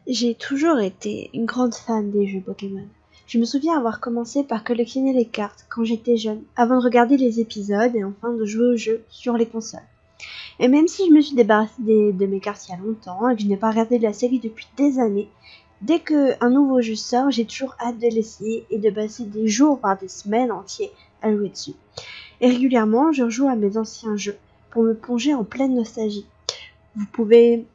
J'ai toujours été une grande fan des jeux Pokémon. Je me souviens avoir commencé par collectionner les cartes quand j'étais jeune, avant de regarder les épisodes et enfin de jouer aux jeux sur les consoles. Et même si je me suis débarrassée de mes cartes il y a longtemps et que je n'ai pas regardé la série depuis des années, dès qu'un nouveau jeu sort, j'ai toujours hâte de l'essayer et de passer des jours, voire des semaines entières à jouer dessus. Et régulièrement, je rejoue à mes anciens jeux pour me plonger en pleine nostalgie. Vous pouvez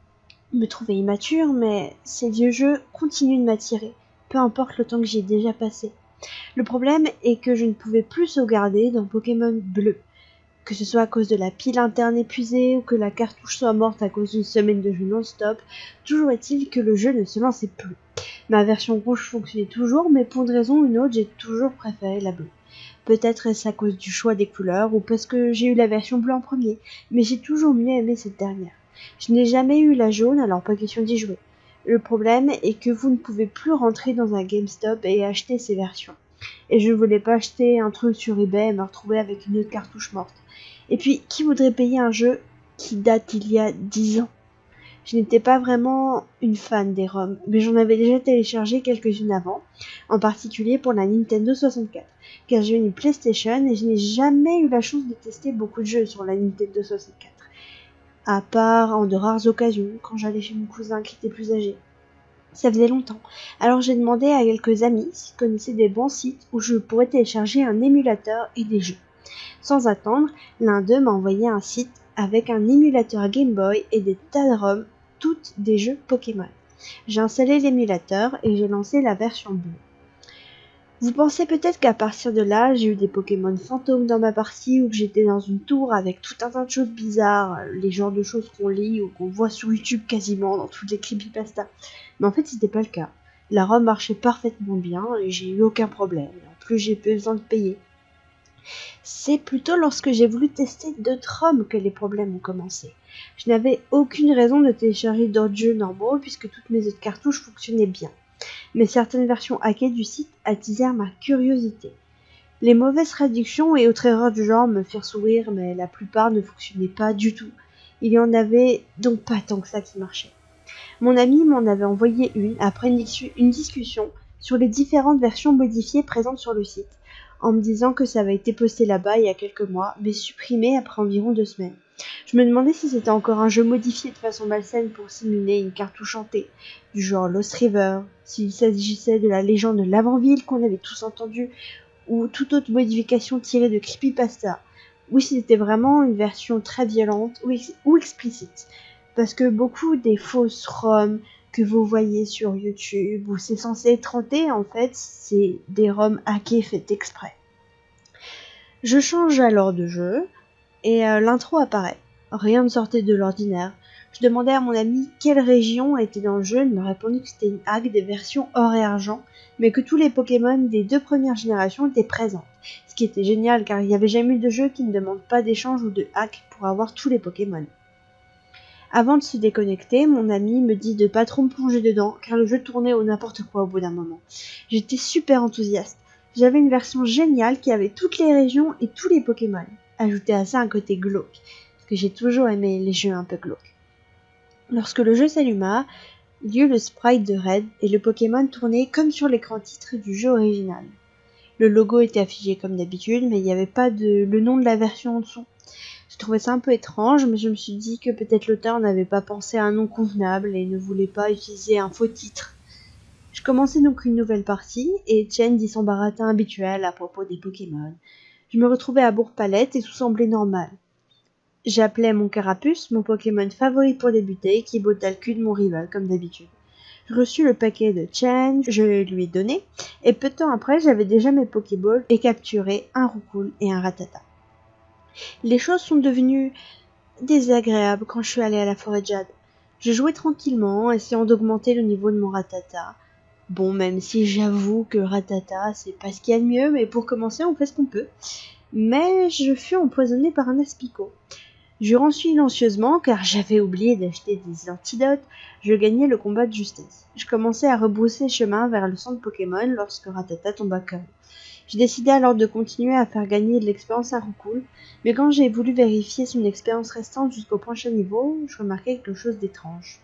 me trouver immature, mais ces vieux jeux continuent de m'attirer, peu importe le temps que j'y ai déjà passé. Le problème est que je ne pouvais plus sauvegarder dans Pokémon Bleu, que ce soit à cause de la pile interne épuisée ou que la cartouche soit morte à cause d'une semaine de jeu non-stop, toujours est-il que le jeu ne se lançait plus. Ma version rouge fonctionnait toujours, mais pour une raison ou une autre, j'ai toujours préféré la bleue. Peut-être est-ce à cause du choix des couleurs ou parce que j'ai eu la version bleue en premier, mais j'ai toujours mieux aimé cette dernière. Je n'ai jamais eu la jaune, alors pas question d'y jouer. Le problème est que vous ne pouvez plus rentrer dans un GameStop et acheter ces versions. Et je ne voulais pas acheter un truc sur eBay et me retrouver avec une autre cartouche morte. Et puis, qui voudrait payer un jeu qui date d'il y a 10 ans? Je n'étais pas vraiment une fan des ROM, mais j'en avais déjà téléchargé quelques-unes avant, en particulier pour la Nintendo 64, car j'ai une PlayStation et je n'ai jamais eu la chance de tester beaucoup de jeux sur la Nintendo 64, à part en de rares occasions, quand j'allais chez mon cousin qui était plus âgé. Ça faisait longtemps, alors j'ai demandé à quelques amis s'ils connaissaient des bons sites où je pourrais télécharger un émulateur et des jeux. Sans attendre, l'un d'eux m'a envoyé un site avec un émulateur Game Boy et des tas de ROM, toutes des jeux Pokémon. J'ai installé l'émulateur et j'ai lancé la version bleue. Vous pensez peut-être qu'à partir de là, j'ai eu des Pokémon fantômes dans ma partie ou que j'étais dans une tour avec tout un tas de choses bizarres, les genres de choses qu'on lit ou qu'on voit sur YouTube quasiment dans toutes les creepypastas. Mais en fait, c'était pas le cas. La ROM marchait parfaitement bien et j'ai eu aucun problème. En plus, j'ai pas besoin de payer. C'est plutôt lorsque j'ai voulu tester d'autres ROM que les problèmes ont commencé. Je n'avais aucune raison de télécharger d'autres jeux normaux puisque toutes mes autres cartouches fonctionnaient bien. Mais certaines versions hackées du site attisèrent ma curiosité. Les mauvaises traductions et autres erreurs du genre me firent sourire, mais la plupart ne fonctionnaient pas du tout. Il y en avait donc pas tant que ça qui marchait. Mon ami m'en avait envoyé une après une discussion sur les différentes versions modifiées présentes sur le site, en me disant que ça avait été posté là-bas il y a quelques mois, mais supprimé après environ 2 semaines. Je me demandais si c'était encore un jeu modifié de façon malsaine pour simuler une cartouche hantée, du genre Lost River, s'il s'agissait de la légende de l'Avant-Ville qu'on avait tous entendu, ou toute autre modification tirée de creepypasta, ou si c'était vraiment une version très violente ou explicite. Parce que beaucoup des fausses ROM que vous voyez sur YouTube, où c'est censé être hanté, en fait, c'est des ROM hackés faits exprès. Je change alors de jeu, et l'intro apparaît. Rien ne sortait de l'ordinaire. Je demandais à mon ami quelle région était dans le jeu, il m'a répondu que c'était une hack des versions or et argent, mais que tous les Pokémon des 2 premières générations étaient présents. Ce qui était génial car il n'y avait jamais eu de jeu qui ne demande pas d'échange ou de hack pour avoir tous les Pokémon. Avant de se déconnecter, mon ami me dit de pas trop me plonger dedans car le jeu tournait au n'importe quoi au bout d'un moment. J'étais super enthousiaste. J'avais une version géniale qui avait toutes les régions et tous les Pokémon. Ajouter à ça un côté glauque, parce que j'ai toujours aimé les jeux un peu glauques. Lorsque le jeu s'alluma, il y eut le sprite de Red et le Pokémon tournait comme sur l'écran titre du jeu original. Le logo était affiché comme d'habitude, mais il n'y avait pas le nom de la version en dessous. Je trouvais ça un peu étrange, mais je me suis dit que peut-être l'auteur n'avait pas pensé à un nom convenable et ne voulait pas utiliser un faux titre. Je commençais donc une nouvelle partie, et Chen dit son baratin habituel à propos des Pokémon. Je me retrouvais à Bourg-Palette et tout semblait normal. J'appelais mon Carapuce, mon Pokémon favori pour débuter, qui botta le cul de mon rival, comme d'habitude. Je reçus le paquet de Chen, je lui ai donné, et peu de temps après, j'avais déjà mes Pokéballs et capturé un Roucoule et un Rattata. Les choses sont devenues désagréables quand je suis allée à la forêt de Jade. Je jouais tranquillement, essayant d'augmenter le niveau de mon Rattata. Bon, même si j'avoue que Rattata, c'est pas ce qu'il y a de mieux, mais pour commencer, on fait ce qu'on peut. Mais je fus empoisonnée par un aspicot. Jurant silencieusement, car j'avais oublié d'acheter des antidotes, je gagnais le combat de justesse. Je commençais à rebrousser chemin vers le centre Pokémon lorsque Rattata tomba KO. J'ai décidé alors de continuer à faire gagner de l'expérience à Roucoule, mais quand j'ai voulu vérifier son expérience restante jusqu'au prochain niveau, je remarquai quelque chose d'étrange.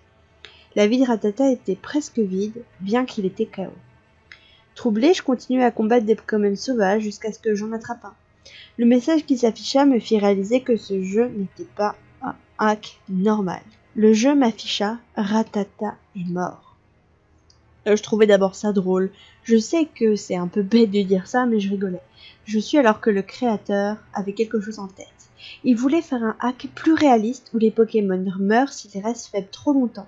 La vie de Rattata était presque vide, bien qu'il était KO. Troublé, je continuais à combattre des Pokémon sauvages jusqu'à ce que j'en attrape un. Le message qui s'afficha me fit réaliser que ce jeu n'était pas un hack normal. Le jeu m'afficha Rattata est mort. Je trouvais d'abord ça drôle. Je sais que c'est un peu bête de dire ça, mais je rigolais. Je suis alors que le créateur avait quelque chose en tête. Il voulait faire un hack plus réaliste où les Pokémon meurent s'ils restent faibles trop longtemps.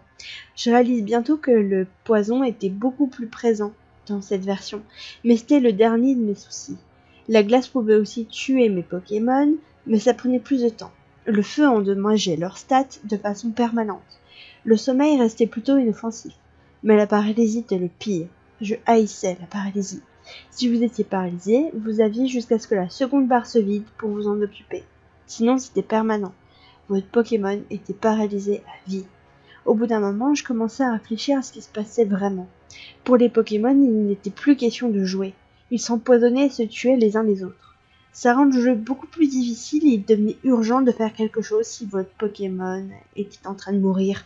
Je réalise bientôt que le poison était beaucoup plus présent dans cette version, mais c'était le dernier de mes soucis. La glace pouvait aussi tuer mes Pokémon, mais ça prenait plus de temps. Le feu endommageait leurs stats de façon permanente. Le sommeil restait plutôt inoffensif. Mais la paralysie était le pire. Je haïssais la paralysie. Si vous étiez paralysé, vous aviez jusqu'à ce que la seconde barre se vide pour vous en occuper. Sinon, c'était permanent. Votre Pokémon était paralysé à vie. Au bout d'un moment, je commençais à réfléchir à ce qui se passait vraiment. Pour les Pokémon, il n'était plus question de jouer. Ils s'empoisonnaient et se tuaient les uns les autres. Ça rend le jeu beaucoup plus difficile et il devenait urgent de faire quelque chose si votre Pokémon était en train de mourir.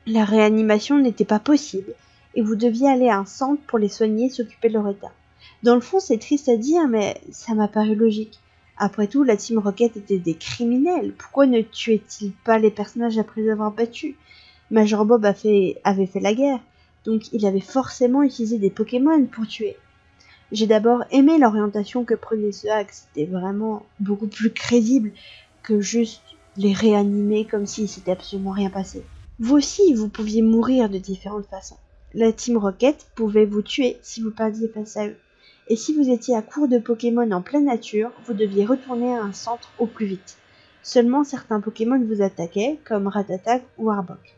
La réanimation n'était pas possible, et vous deviez aller à un centre pour les soigner et s'occuper de leur état. Dans le fond, c'est triste à dire, mais ça m'a paru logique. Après tout, la Team Rocket était des criminels. Pourquoi ne tuaient-ils pas les personnages après les avoir battus? Major Bob avait fait la guerre, donc il avait forcément utilisé des Pokémon pour tuer. J'ai d'abord aimé l'orientation que prenait ce hack, c'était vraiment beaucoup plus crédible que juste les réanimer comme si s'était absolument rien passé. Vous aussi, vous pouviez mourir de différentes façons. La Team Rocket pouvait vous tuer si vous perdiez face à eux. Et si vous étiez à court de Pokémon en pleine nature, vous deviez retourner à un centre au plus vite. Seulement certains Pokémon vous attaquaient, comme Rattata ou Arbok.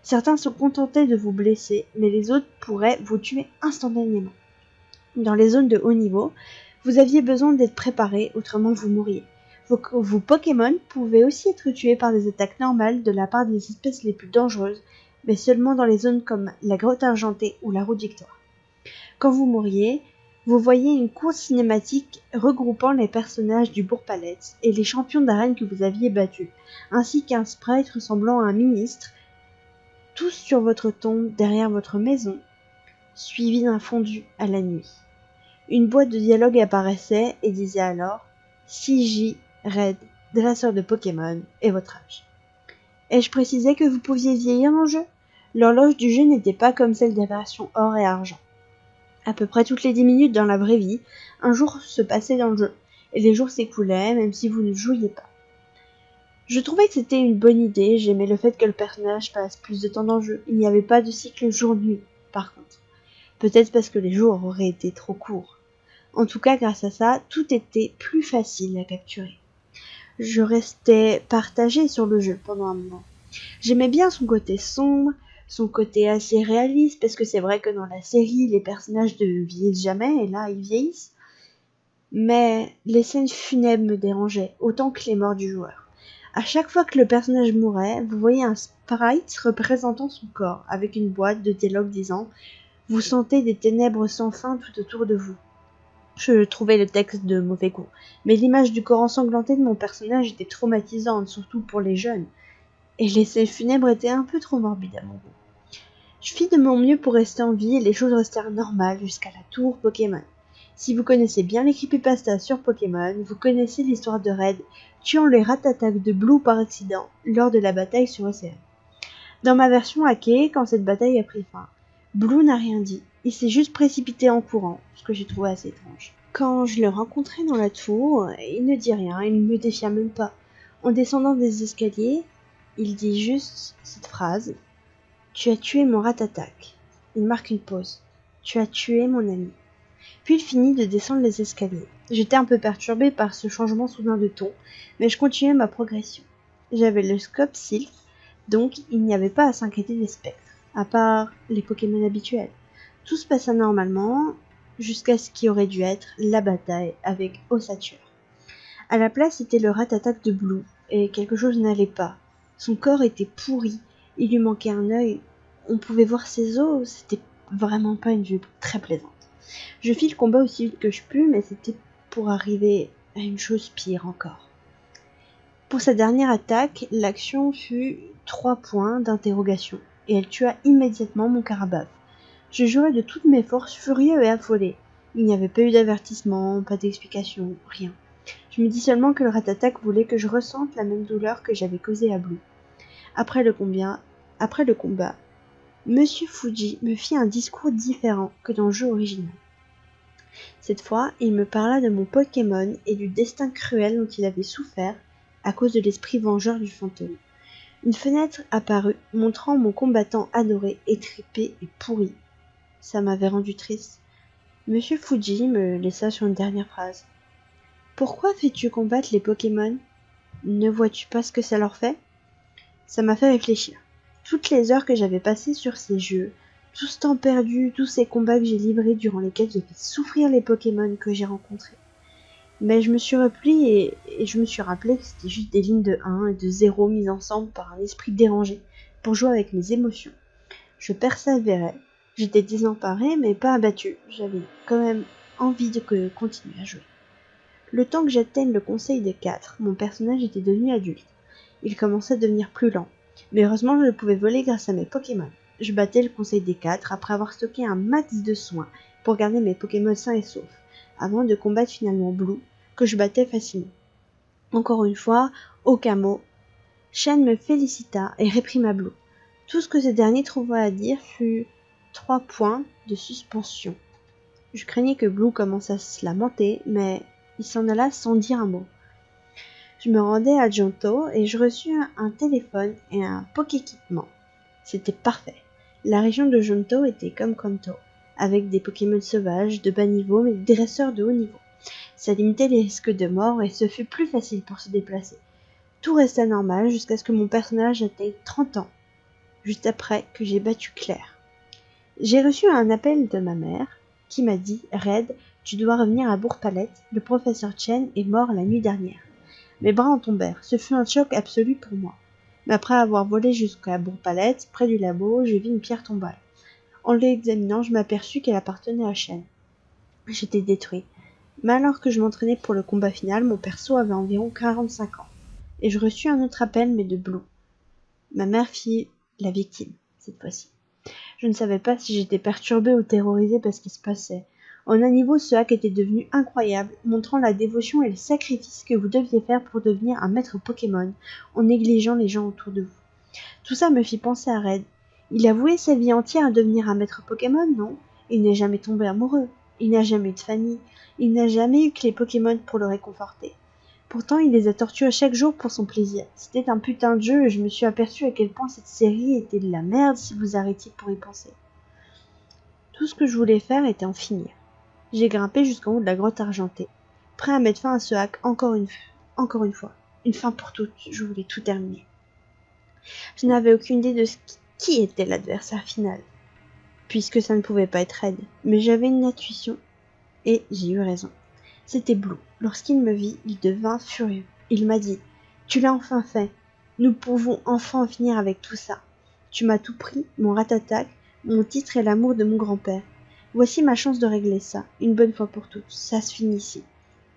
Certains se contentaient de vous blesser, mais les autres pourraient vous tuer instantanément. Dans les zones de haut niveau, vous aviez besoin d'être préparé, autrement vous mourriez. Vos Pokémon pouvaient aussi être tués par des attaques normales de la part des espèces les plus dangereuses, mais seulement dans les zones comme la grotte argentée ou la route Victoire. Quand vous mouriez, vous voyez une course cinématique regroupant les personnages du Bourg-Palette et les champions d'arène que vous aviez battus, ainsi qu'un sprite ressemblant à un ministre, tous sur votre tombe derrière votre maison, suivi d'un fondu à la nuit. Une boîte de dialogue apparaissait et disait alors « 6J, Red, dresseur de Pokémon et votre âge ». Ai-je précisé que vous pouviez vieillir dans le jeu? L'horloge du jeu n'était pas comme celle des versions or et argent. À peu près toutes les 10 minutes dans la vraie vie, un jour se passait dans le jeu, et les jours s'écoulaient même si vous ne jouiez pas. Je trouvais que c'était une bonne idée, j'aimais le fait que le personnage passe plus de temps dans le jeu. Il n'y avait pas de cycle jour-nuit, par contre. Peut-être parce que les jours auraient été trop courts. En tout cas, grâce à ça, tout était plus facile à capturer. Je restais partagée sur le jeu pendant un moment. J'aimais bien son côté sombre, son côté assez réaliste, parce que c'est vrai que dans la série, les personnages ne vieillissent jamais, et là, ils vieillissent. Mais les scènes funèbres me dérangeaient, autant que les morts du joueur. À chaque fois que le personnage mourait, vous voyez un sprite représentant son corps, avec une boîte de dialogue disant « Vous sentez des ténèbres sans fin tout autour de vous ». Je trouvais le texte de mauvais goût, mais l'image du corps ensanglanté de mon personnage était traumatisante, surtout pour les jeunes, et les scènes funèbres étaient un peu trop morbides à mon goût. Je fis de mon mieux pour rester en vie et les choses restèrent normales jusqu'à la tour Pokémon. Si vous connaissez bien les creepypasta sur Pokémon, vous connaissez l'histoire de Red tuant les Rattata de Blue par accident lors de la bataille sur Océan. Dans ma version hackée, quand cette bataille a pris fin, Blue n'a rien dit, il s'est juste précipité en courant, ce que j'ai trouvé assez étrange. Quand je le rencontrai dans la tour, il ne dit rien, il ne me défia même pas. En descendant des escaliers, il dit juste cette phrase « Tu as tué mon Rattata ». Il marque une pause. « Tu as tué mon ami ». Puis il finit de descendre les escaliers. J'étais un peu perturbée par ce changement soudain de ton, mais je continuais ma progression. J'avais le scope Silph, donc il n'y avait pas à s'inquiéter des spectres, à part les Pokémon habituels. Tout se passa normalement, jusqu'à ce qui aurait dû être la bataille avec Ossature. À la place, c'était le Rattata de Blue, et quelque chose n'allait pas. Son corps était pourri, il lui manquait un œil, on pouvait voir ses os, c'était vraiment pas une vue très plaisante. Je fis le combat aussi vite que je pus, mais c'était pour arriver à une chose pire encore. Pour sa dernière attaque, l'action fut 3 points d'interrogation, et elle tua immédiatement mon Carabosse. Je jurai de toutes mes forces, furieux et affolé. Il n'y avait pas eu d'avertissement, pas d'explication, rien. Je me dis seulement que le Ratatak voulait que je ressente la même douleur que j'avais causée à Blue. Après le combat, Monsieur Fuji me fit un discours différent que dans le jeu original. Cette fois, il me parla de mon Pokémon et du destin cruel dont il avait souffert à cause de l'esprit vengeur du fantôme. Une fenêtre apparut, montrant mon combattant adoré, étripé et pourri. Ça m'avait rendu triste. Monsieur Fuji me laissa sur une dernière phrase. Pourquoi fais-tu combattre les Pokémon? Ne vois-tu pas ce que ça leur fait? Ça m'a fait réfléchir. Toutes les heures que j'avais passées sur ces jeux, tout ce temps perdu, tous ces combats que j'ai livrés durant lesquels j'ai fait souffrir les Pokémon que j'ai rencontrés. Mais je me suis repliée et je me suis rappelé que c'était juste des lignes de 1 et de 0 mises ensemble par un esprit dérangé pour jouer avec mes émotions. Je persévérais, j'étais désemparée mais pas abattue, j'avais quand même envie de continuer à jouer. Le temps que j'atteigne le conseil des 4, mon personnage était devenu adulte. Il commençait à devenir plus lent, mais heureusement je pouvais voler grâce à mes Pokémon. Je battais le conseil des 4 après avoir stocké un max de soins pour garder mes Pokémon sains et saufs, avant de combattre finalement Blue, que je battais facilement. Encore une fois, aucun mot. Shen me félicita et réprima Blue. Tout ce que ce dernier trouva à dire fut 3 points de suspension. Je craignais que Blue commençât à se lamenter, mais il s'en alla sans dire un mot. Je me rendais à Johto et je reçus un téléphone et un Pokéquipement. C'était parfait. La région de Johto était comme Kanto, avec des Pokémon sauvages de bas niveau mais des dresseurs de haut niveau. Ça limitait les risques de mort et ce fut plus facile pour se déplacer. Tout resta normal jusqu'à ce que mon personnage atteigne 30 ans, juste après que j'ai battu Claire. J'ai reçu un appel de ma mère qui m'a dit « Red, tu dois revenir à Bourg-Palette, le professeur Chen est mort la nuit dernière. » Mes bras en tombèrent, ce fut un choc absolu pour moi. Mais après avoir volé jusqu'à Bourg-Palette, près du labo, je vis une pierre tombale. En l'examinant, je m'aperçus qu'elle appartenait à Chen. J'étais détruit. Mais alors que je m'entraînais pour le combat final, mon perso avait environ 45 ans. Et je reçus un autre appel, mais de Blue. Ma mère fit la victime, cette fois-ci. Je ne savais pas si j'étais perturbée ou terrorisée par ce qui se passait. En un niveau, ce hack était devenu incroyable, montrant la dévotion et le sacrifice que vous deviez faire pour devenir un maître Pokémon, en négligeant les gens autour de vous. Tout ça me fit penser à Red. Il a voué sa vie entière à devenir un maître Pokémon, non? Il n'est jamais tombé amoureux. Il n'a jamais eu de famille. Il n'a jamais eu que les Pokémon pour le réconforter. Pourtant, il les a torturés chaque jour pour son plaisir. C'était un putain de jeu et je me suis aperçu à quel point cette série était de la merde si vous arrêtiez pour y penser. Tout ce que je voulais faire était en finir. J'ai grimpé jusqu'en haut de la grotte argentée, prêt à mettre fin à ce hack encore une fois. Une fin pour toutes, je voulais tout terminer. Je n'avais aucune idée de qui était l'adversaire final, puisque ça ne pouvait pas être Red, mais j'avais une intuition, et j'ai eu raison. C'était Blue. Lorsqu'il me vit, il devint furieux. Il m'a dit « Tu l'as enfin fait. Nous pouvons enfin en finir avec tout ça. Tu m'as tout pris, mon Ratatak, mon titre et l'amour de mon grand-père. Voici ma chance de régler ça, une bonne fois pour toutes. Ça se finit ici. »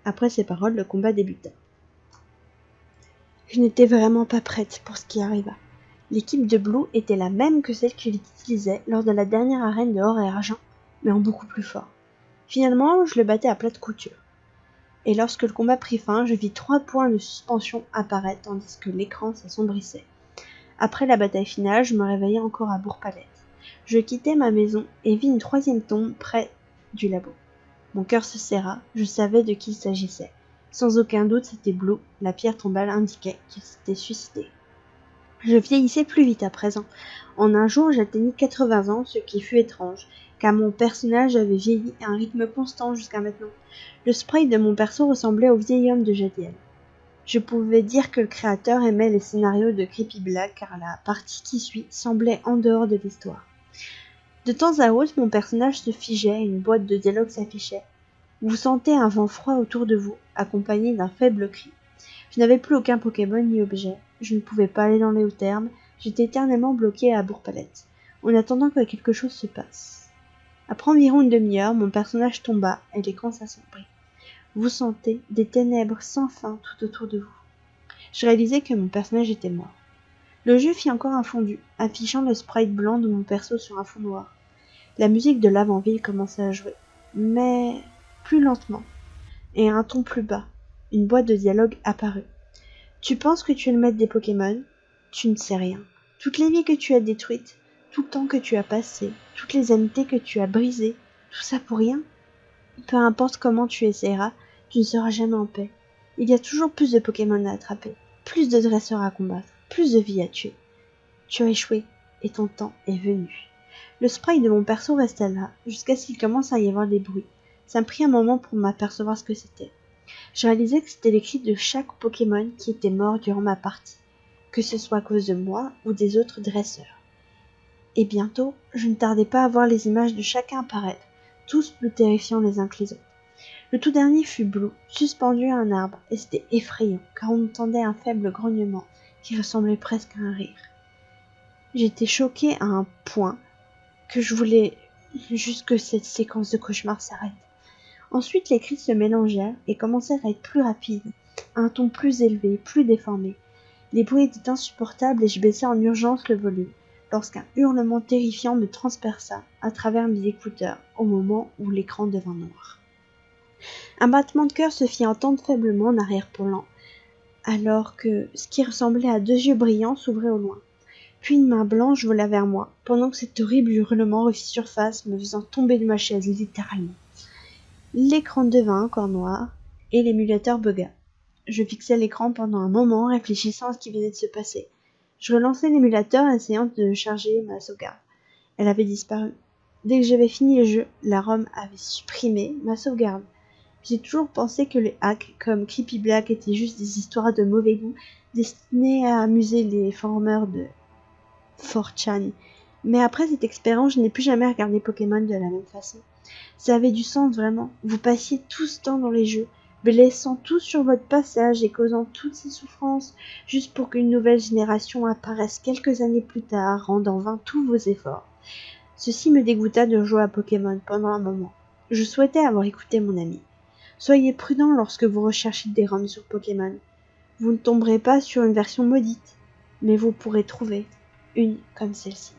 Après ces paroles, le combat débuta. Je n'étais vraiment pas prête pour ce qui arriva. L'équipe de Blue était la même que celle qu'il utilisait lors de la dernière arène de or et argent, mais en beaucoup plus fort. Finalement, je le battais à plate couture. Et lorsque le combat prit fin, je vis 3 points de suspension apparaître tandis que l'écran s'assombrissait. Après la bataille finale, je me réveillais encore à Bourg-Palette. Je quittai ma maison et vis une 3e tombe près du labo. Mon cœur se serra, je savais de qui il s'agissait. Sans aucun doute, c'était Blue, la pierre tombale indiquait qu'il s'était suicidé. Je vieillissais plus vite à présent. En un jour, j'atteignis 80 ans, ce qui fut étrange, car mon personnage avait vieilli à un rythme constant jusqu'à maintenant. Le sprite de mon perso ressemblait au vieil homme de Jadiel. Je pouvais dire que le créateur aimait les scénarios de Creepy Black, car la partie qui suit semblait en dehors de l'histoire. De temps à autre, mon personnage se figeait et une boîte de dialogue s'affichait. Vous sentez un vent froid autour de vous, accompagné d'un faible cri. Je n'avais plus aucun Pokémon ni objet. Je ne pouvais pas aller dans les hauts termes. J'étais éternellement bloqué à Bourg-Palette, en attendant que quelque chose se passe. Après environ une demi-heure, mon personnage tomba et l'écran s'assombrit. Vous sentez des ténèbres sans fin tout autour de vous. Je réalisais que mon personnage était mort. Le jeu fit encore un fondu, affichant le sprite blanc de mon perso sur un fond noir. La musique de l'avant-ville commençait à jouer, mais plus lentement, et à un ton plus bas. Une boîte de dialogue apparut. Tu penses que tu es le maître des Pokémon? Tu ne sais rien. Toutes les vies que tu as détruites, tout le temps que tu as passé, toutes les amitiés que tu as brisées, tout ça pour rien? Peu importe comment tu essaieras, tu ne seras jamais en paix. Il y a toujours plus de Pokémon à attraper, plus de dresseurs à combattre, plus de vies à tuer. Tu as échoué, et ton temps est venu. Le sprite de mon perso restait là, jusqu'à ce qu'il commence à y avoir des bruits. Ça me prit un moment pour m'apercevoir ce que c'était. Je réalisais que c'était les cris de chaque Pokémon qui était mort durant ma partie, que ce soit à cause de moi ou des autres dresseurs. Et bientôt, je ne tardais pas à voir les images de chacun apparaître, tous plus terrifiants les uns que les autres. Le tout dernier fut Blue, suspendu à un arbre, et c'était effrayant, car on entendait un faible grognement qui ressemblait presque à un rire. J'étais choquée à un point que je voulais juste que cette séquence de cauchemar s'arrête. Ensuite, les cris se mélangèrent et commencèrent à être plus rapides, à un ton plus élevé, plus déformé. Les bruits étaient insupportables et je baissai en urgence le volume, lorsqu'un hurlement terrifiant me transperça à travers mes écouteurs au moment où l'écran devint noir. Un battement de cœur se fit entendre faiblement en arrière-plan, alors que ce qui ressemblait à 2 yeux brillants s'ouvrait au loin. Puis une main blanche vola vers moi, pendant que cet horrible hurlement refit surface, me faisant tomber de ma chaise littéralement. L'écran devint encore noir, et l'émulateur bugga. Je fixai l'écran pendant un moment, réfléchissant à ce qui venait de se passer. Je relançai l'émulateur, essayant de charger ma sauvegarde. Elle avait disparu. Dès que j'avais fini le jeu, la ROM avait supprimé ma sauvegarde. J'ai toujours pensé que les hacks, comme Creepy Black, étaient juste des histoires de mauvais goût, destinées à amuser les forumers de 4chan. Mais après cette expérience, je n'ai plus jamais regardé Pokémon de la même façon. Ça avait du sens vraiment. Vous passiez tout ce temps dans les jeux, blessant tous sur votre passage et causant toutes ces souffrances, juste pour qu'une nouvelle génération apparaisse quelques années plus tard, rendant vains tous vos efforts. Ceci me dégoûta de jouer à Pokémon pendant un moment. Je souhaitais avoir écouté mon ami. Soyez prudent lorsque vous recherchez des ROMs sur Pokémon. Vous ne tomberez pas sur une version maudite, mais vous pourrez trouver une comme celle-ci.